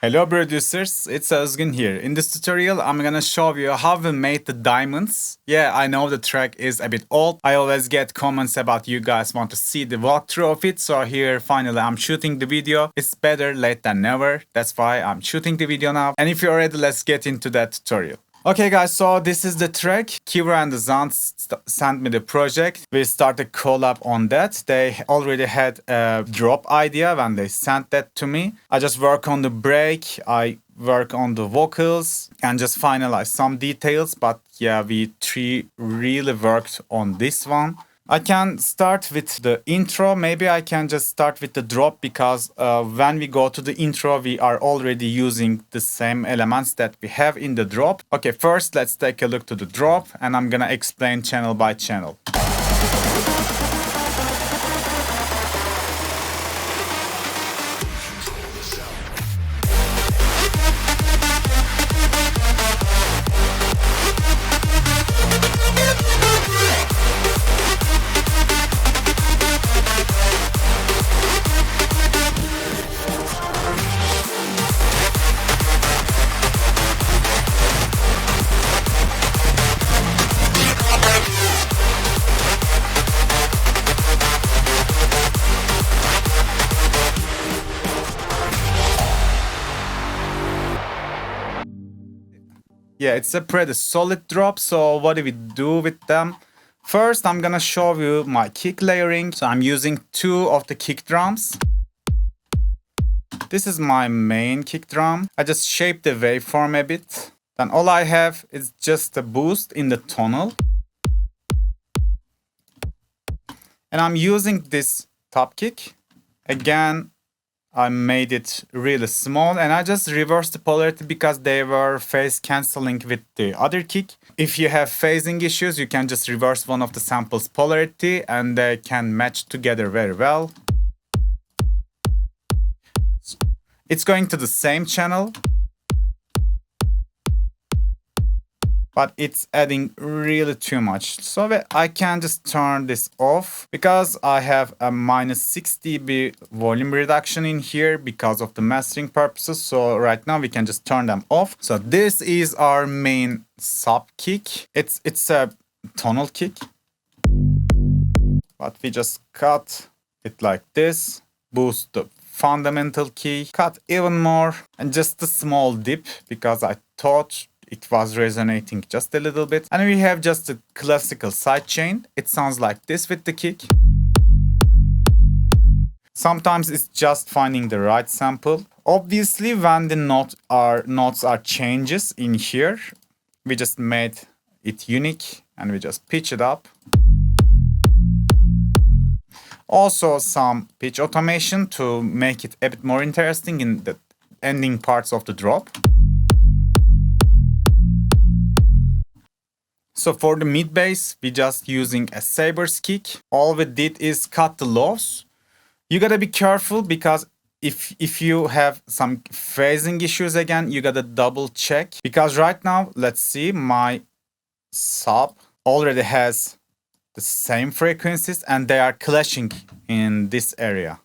Hello producers, it's Ozgun here. In this tutorial, I'm gonna show you how we made the diamonds. Yeah, I know the track is a bit old. I always get comments about you guys want to see the walkthrough of it. So here, finally, I'm shooting the video. It's better late than never. That's why I'm shooting the video now. And if you're ready, let's get into that tutorial. Okay guys, so this is the track. K3WRO and XanTz sent me the project. We started collab on that. They already had a drop idea when they sent that to me. I just work on the break, I work on the vocals and just finalize some details. But yeah, we three really worked on this one. I can start with the intro. Maybe I can just start with the drop because when we go to the intro, we are already using the same elements that we have in the drop. Okay, first let's take a look to the drop and I'm gonna explain channel by channel. Yeah, it's a pretty solid drop. So what do we do with them? First, I'm gonna show you my kick layering. So I'm using two of the kick drums. This is my main kick drum. I just shaped the waveform a bit. Then all I have is just a boost in the tonal. And I'm using this top kick. Again, I made it really small and I just reversed the polarity because they were phase cancelling with the other kick. If you have phasing issues, you can just reverse one of the samples polarity and they can match together very well. It's going to the same channel, but it's adding really too much. So I can just turn this off because I have a -6 dB volume reduction in here because of the mastering purposes. So right now we can just turn them off. So this is our main sub kick. It's a tonal kick, but we just cut it like this, boost the fundamental key, cut even more, and just a small dip because I thought it was resonating just a little bit. And we have just a classical sidechain. It sounds like this with the kick. Sometimes it's just finding the right sample. Obviously, when the notes are changes in here, we just made it unique and we just pitch it up. Also some pitch automation to make it a bit more interesting in the ending parts of the drop. So for the mid bass, we just using a saber's kick. All we did is cut the lows. You gotta be careful because if you have some phasing issues again, you gotta double check. Because right now, let's see, my sub already has the same frequencies and they are clashing in this area.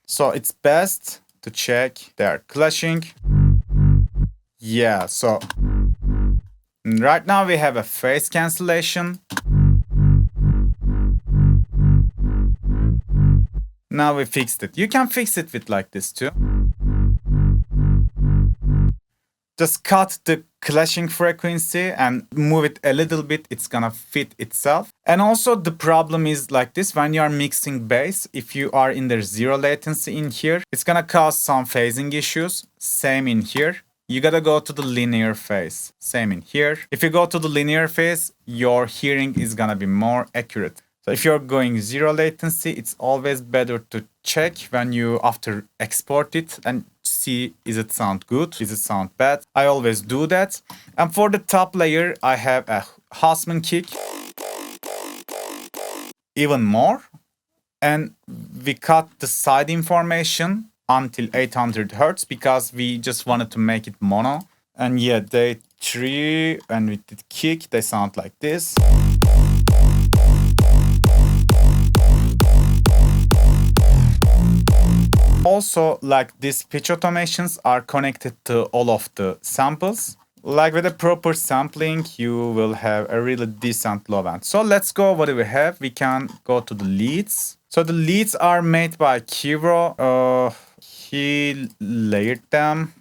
So it's best to check they are clashing. Yeah, so right now we have a phase cancellation. Now we fixed it. You can fix it with like this too. Just cut the clashing frequency and move it a little bit. It's gonna fit itself. And also the problem is like this, when you are mixing bass, if you are in the zero latency in here, it's gonna cause some phasing issues. Same in here. You gotta go to the linear phase. Same in here. If you go to the linear phase, your hearing is gonna be more accurate. So if you're going zero latency, it's always better to check when you after export it and see, is it sound good? Is it sound bad? I always do that. And for the top layer, I have a Hausman kick. Even more. And we cut the side information until 800 Hertz because we just wanted to make it mono. And yeah, they three, and with the kick, they sound like this. Also, like these pitch automations are connected to all of the samples. Like with a proper sampling, you will have a really decent low end. So let's go what do we have. We can go to the leads. So the leads are made by K3WRO. He layered them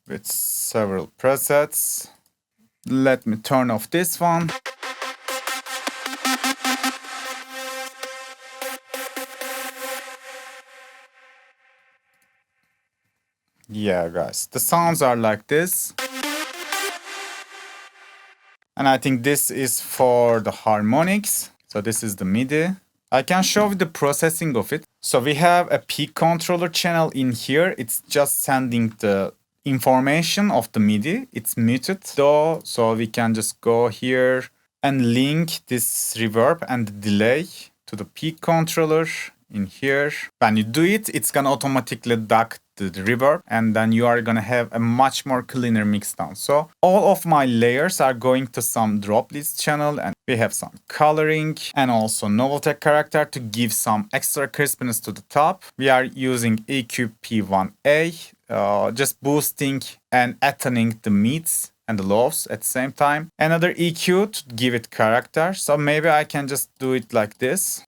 with several presets. Let me turn off this one. Yeah, guys, the sounds are like this. And I think this is for the harmonics. So this is the MIDI. I can show you the processing of it. So we have a peak controller channel in here. It's just sending the information of the MIDI. It's muted though, so we can just go here and link this reverb and delay to the peak controller in here. When you do it, it's gonna automatically duck the reverb, and then you are gonna have a much more cleaner mix down. So all of my layers are going to some drop leads channel, and we have some coloring and also novelty character to give some extra crispness to the top. We are using EQ P1A, just boosting and attenuating the mids and the lows at the same time. Another EQ to give it character. So maybe I can just do it like this.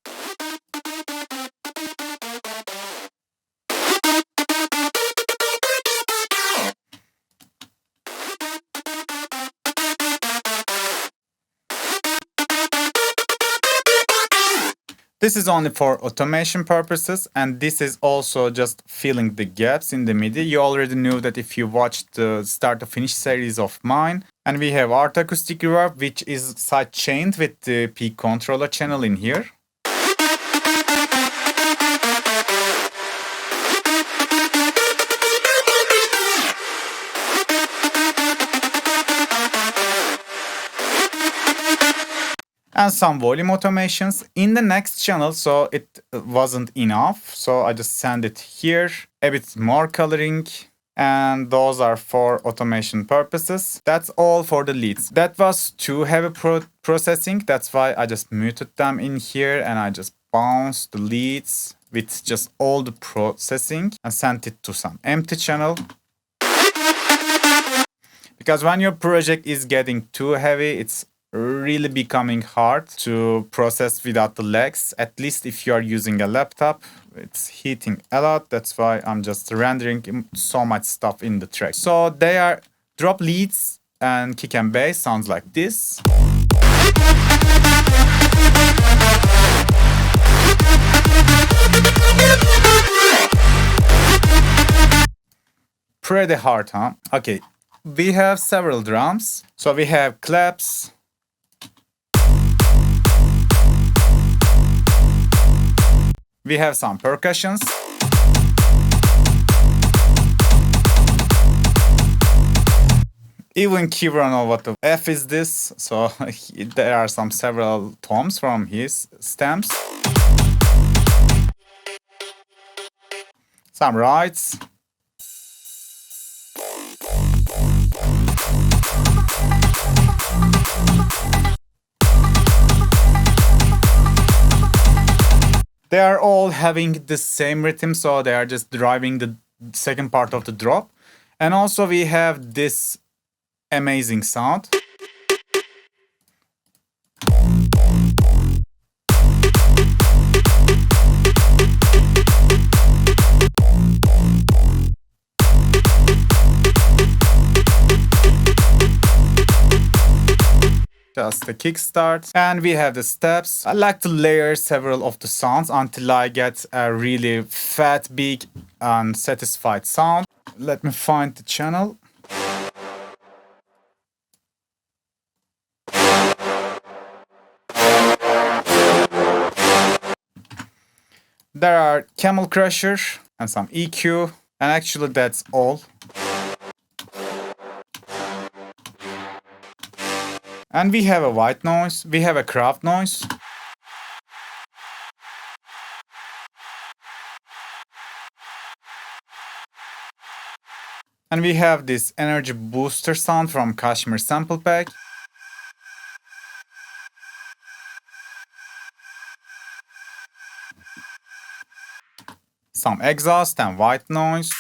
This is only for automation purposes, and this is also just filling the gaps in the MIDI. You already knew that if you watched the start to finish series of mine. And we have art acoustic reverb, which is side chained with the peak controller channel in here. And some volume automations in the next channel, so it wasn't enough, so I just send it here, a bit more coloring, and those are for automation purposes. That's all for the leads. That was too heavy processing, that's why I just muted them in here, and I just bounced the leads with just all the processing and sent it to some empty channel. Because when your project is getting too heavy, it's really becoming hard to process without the legs. At least if you are using a laptop, it's heating a lot. That's why I'm just rendering so much stuff in the track. So they are drop leads and kick and bass sounds like this. Pretty hard, huh? Okay, we have several drums. So we have claps. We have some percussions. Even K3WRO know what the F is this, so there are some several toms from his stems. Some rides. They are all having the same rhythm, so they are just driving the second part of the drop. And also we have this amazing sound. Just a kickstart. And we have the steps. I like to layer several of the sounds until I get a really fat, big, and satisfied sound. Let me find the channel. There are Camel Crusher and some EQ. And actually that's all. And we have a white noise, we have a craft noise. And we have this energy booster sound from Kashmir sample pack. some exhaust and white noise.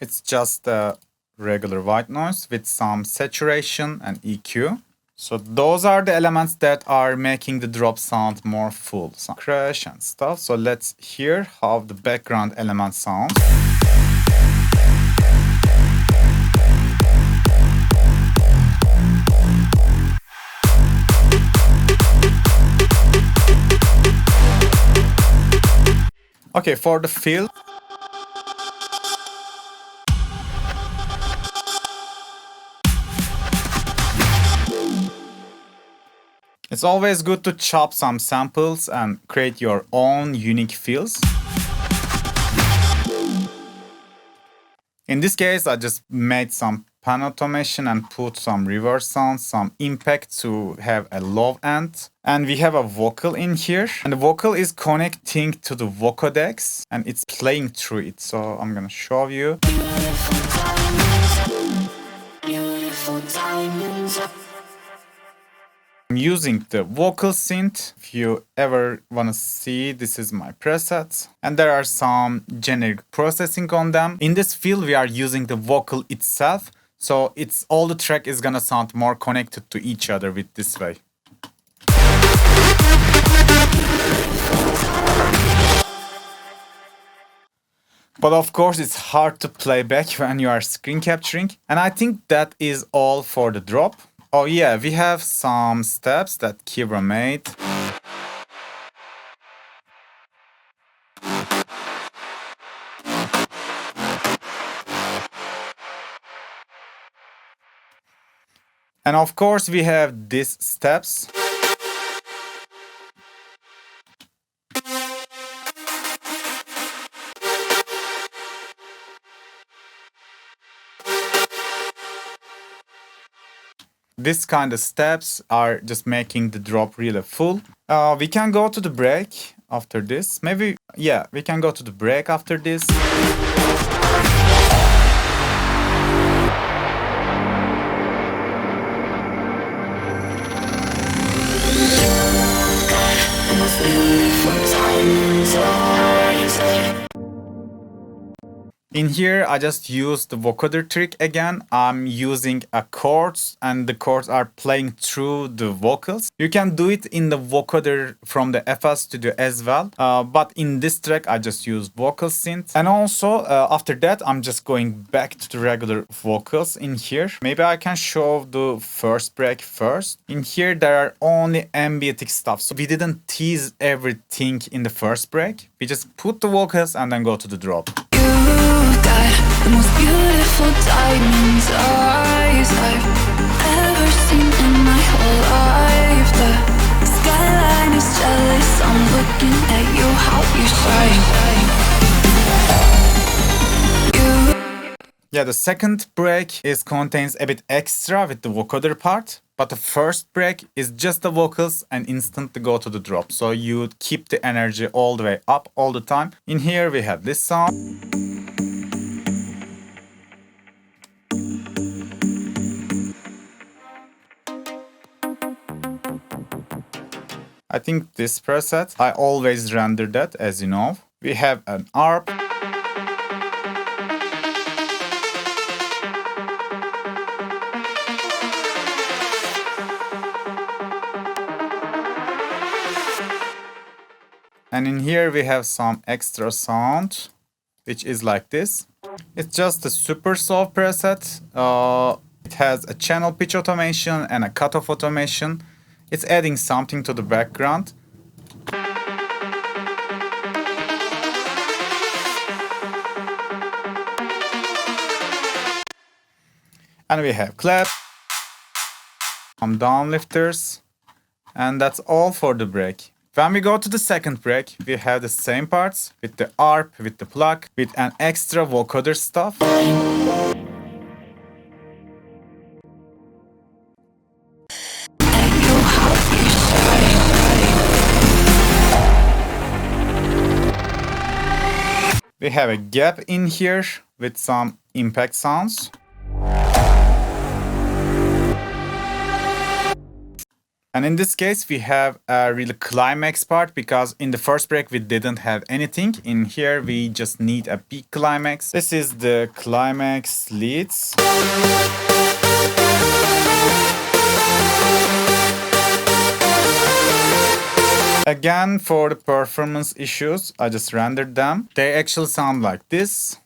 It's just a regular white noise with some saturation and EQ. So those are the elements that are making the drop sound more full, some crash and stuff. So let's hear how the background element sounds. Okay, for the fill, it's always good to chop some samples and create your own unique fills. In this case, I just made some pan automation and put some reverse sounds, some impact to have a low end. And we have a vocal in here. And the vocal is connecting to the vocodex and it's playing through it. So I'm gonna show you. I'm using the vocal synth. If you ever want to see, this is my presets. And there are some generic processing on them. In this field, we are using the vocal itself. So it's all the track is gonna sound more connected to each other with this way. But of course, it's hard to play back when you are screen capturing. And I think that is all for the drop. Oh yeah, we have some steps that K3WRO made. And of course, we have these steps. This kind of steps are just making the drop really full. We can go to the break after this. Maybe, yeah, we can go to the break after this. In here, I just used the vocoder trick again. I'm using a chords and the chords are playing through the vocals. You can do it in the vocoder from the FL Studio as well. But in this track, I just use vocal synth. And also, after that, I'm just going back to the regular vocals in here. Maybe I can show the first break first. In here, there are only ambient stuff. So we didn't tease everything in the first break. We just put the vocals and then go to the drop. The most beautiful diamonds eyes I've ever seen in my whole life. The skyline is jealous. I'm looking at you, how you shine. Yeah, the second break contains a bit extra with the vocoder part, but the first break is just the vocals and instantly go to the drop. So you keep the energy all the way up all the time. In here we have this sound. I think this preset, I always render that, as you know. We have an ARP. And in here we have some extra sound, which is like this. It's just a Supersaws preset. It has a channel pitch automation and a cutoff automation. It's adding something to the background. And we have clap, some downlifters, and that's all for the break. When we go to the second break, we have the same parts with the ARP, with the plug, with an extra vocoder stuff. We have a gap in here with some impact sounds. And in this case, we have a really climax part because in the first break, we didn't have anything. In here, we just need a big climax. This is the climax leads. Again, for the performance issues, I just rendered them. They actually sound like this.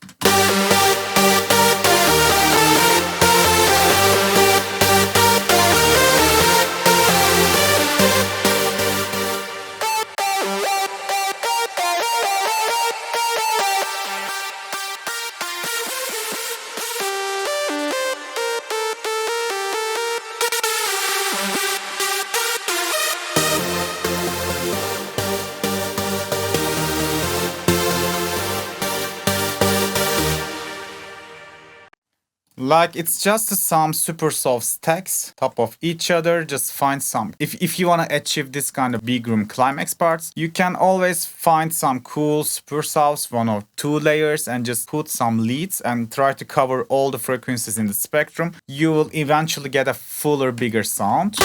Like it's just some Supersaws stacks top of each other. Just find some. If you want to achieve this kind of big room climax parts, you can always find some cool Supersaws, 1 or 2 layers, and just put some leads and try to cover all the frequencies in the spectrum. You will eventually get a fuller, bigger sound.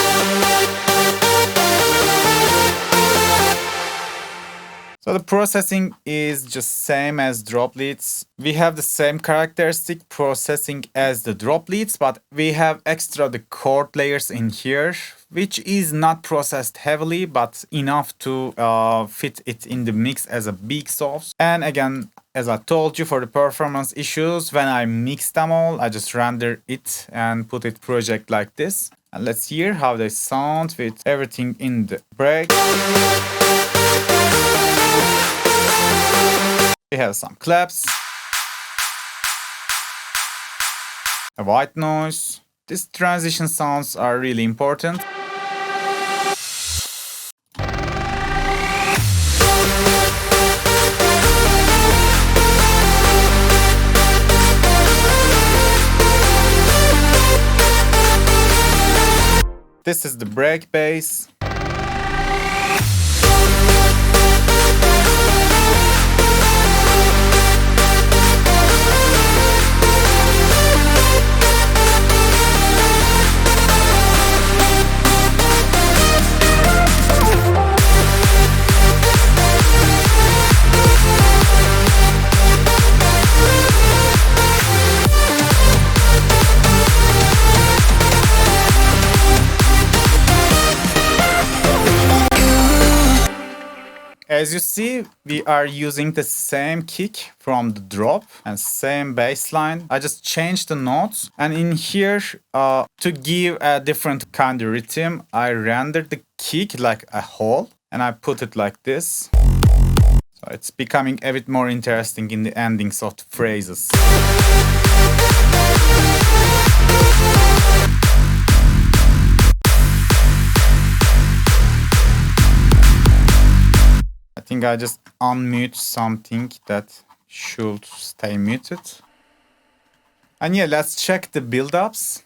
So the processing is just same as drop leads. We have the same characteristic processing as the drop leads, but we have extra the chord layers in here, which is not processed heavily, but enough to fit it in the mix as a big source. And again, as I told you, for the performance issues, when I mix them all, I just render it and put it project like this. And let's hear how they sound with everything in the break. We have some claps, a white noise. These transition sounds are really important. This is the break bass. As you see, we are using the same kick from the drop and same bass line. I just changed the notes, and in here, to give a different kind of rhythm, I rendered the kick like a hole, and I put it like this. So it's becoming a bit more interesting in the endings of the phrases. I think I just unmute something that should stay muted. And yeah, let's check the build-ups.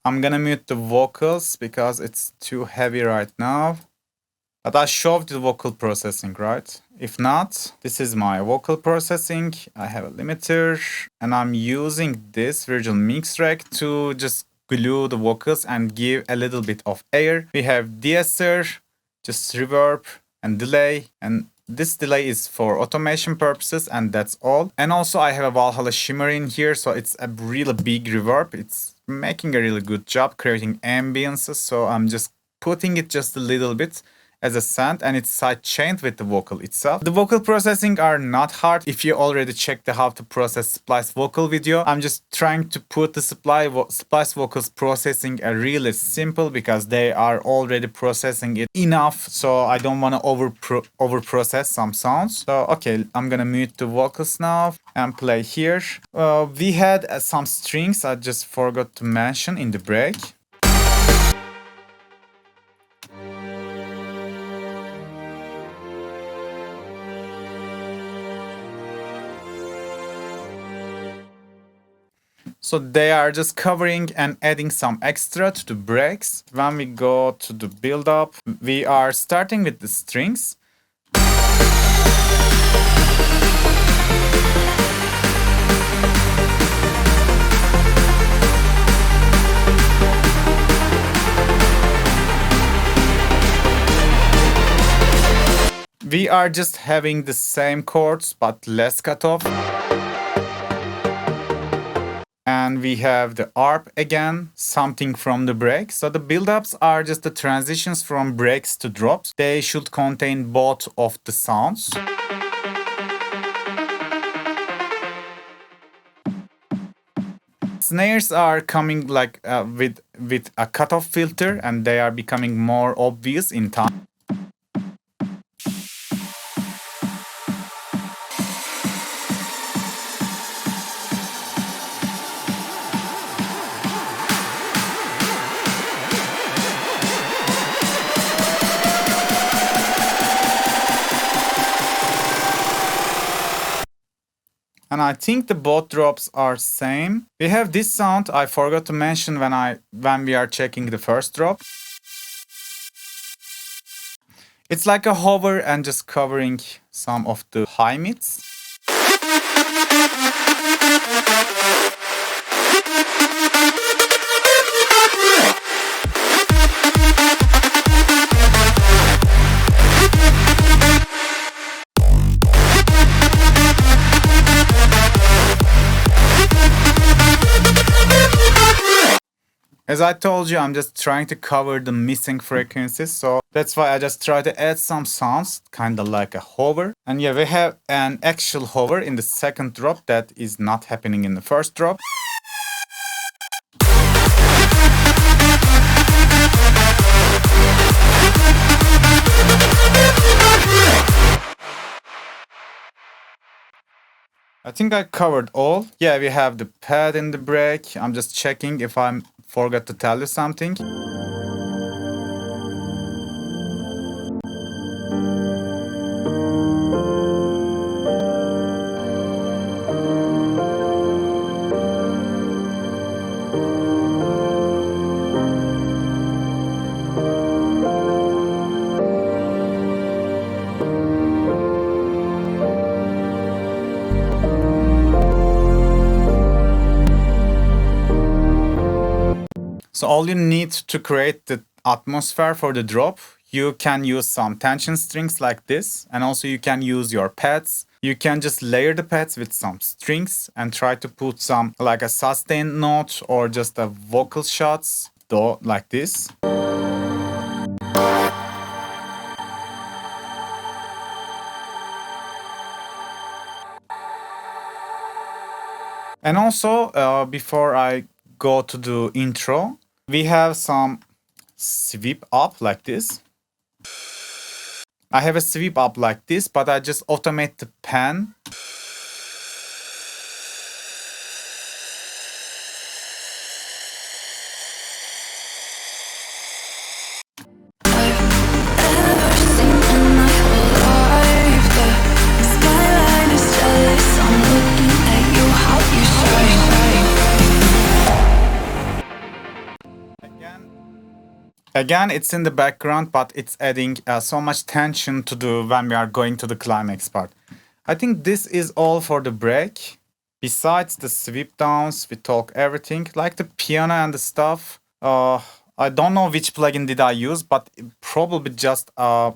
I'm gonna mute the vocals because it's too heavy right now. But I showed the vocal processing, right? If not, this is my vocal processing. I have a limiter, and I'm using this virtual mix rack to just glue the vocals and give a little bit of air. We have de-esser, just reverb and delay, and this delay is for automation purposes, and that's all. And also I have a Valhalla shimmer in here, so it's a really big reverb. It's making a really good job creating ambiances, so I'm just putting it just a little bit as a sand, and it's side chained with the vocal itself. The vocal processing are not hard. If you already checked the how to process splice vocal video, I'm just trying to put the splice vocals processing are really simple because they are already processing it enough, so I don't want to over process some sounds. So okay, I'm gonna mute the vocals now and play here. We had some strings I just forgot to mention in the break. So they are just covering and adding some extra to the breaks. When we go to the build up, we are starting with the strings. We are just having the same chords but less cutoff. And we have the ARP again, something from the break. So the build-ups are just the transitions from breaks to drops. They should contain both of the sounds. Snares are coming like with a cutoff filter, and they are becoming more obvious in time. And I think the both drops are same. We have this sound I forgot to mention when we are checking the first drop. It's like a hover and just covering some of the high mids. As I told you, I'm just trying to cover the missing frequencies, so that's why I just try to add some sounds, kind of like a hover. And yeah, we have an actual hover in the second drop that is not happening in the first drop. I think I covered all. Yeah, we have the pad in the break. I'm just checking if I forgot to tell you something. So all you need to create the atmosphere for the drop, you can use some tension strings like this, and also you can use your pads. You can just layer the pads with some strings and try to put some like a sustained note or just a vocal shots, though, like this. And also, before I go to the intro, we have some sweep up like this. I have a sweep up like this, but I just automate the pan. Again, it's in the background, but it's adding so much tension to the when we are going to the climax part. I think this is all for the break. Besides the sweep downs, we talk everything like the piano and the stuff. I don't know which plugin did I use, but probably just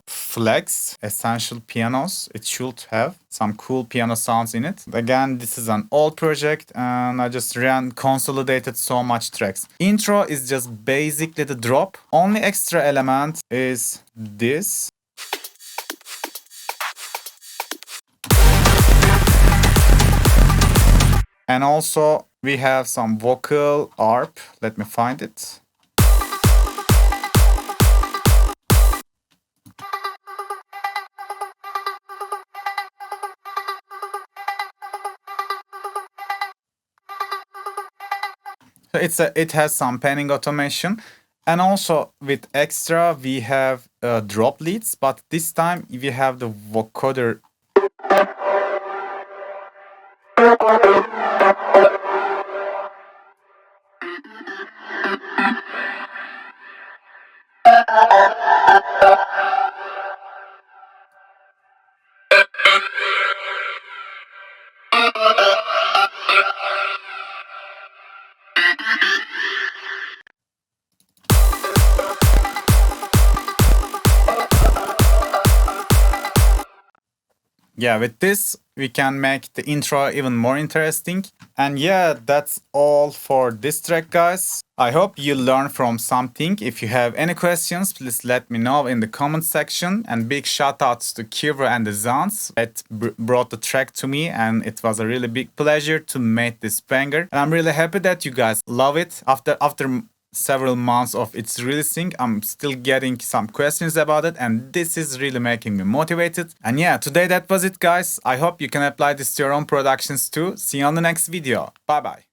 Flex Essential Pianos. It should have some cool piano sounds in it. Again, this is an old project and I just consolidated so much tracks. Intro is just basically the drop. Only extra element is this. And also we have some vocal ARP. Let me find it. It has some panning automation, and also with extra we have drop leads, but this time we have the vocoder. yeah, with this, we can make the intro even more interesting. And yeah, that's all for this track, guys. I hope you learned from something. If you have any questions, please let me know in the comment section. And big shout outs to K3WRO and the XanTz that brought the track to me. And it was a really big pleasure to make this banger. And I'm really happy that you guys love it. After several months of its releasing, I'm still getting some questions about it, and this is really making me motivated. And yeah, today that was it, guys. I hope you can apply this to your own productions too. See you on the next video. Bye bye.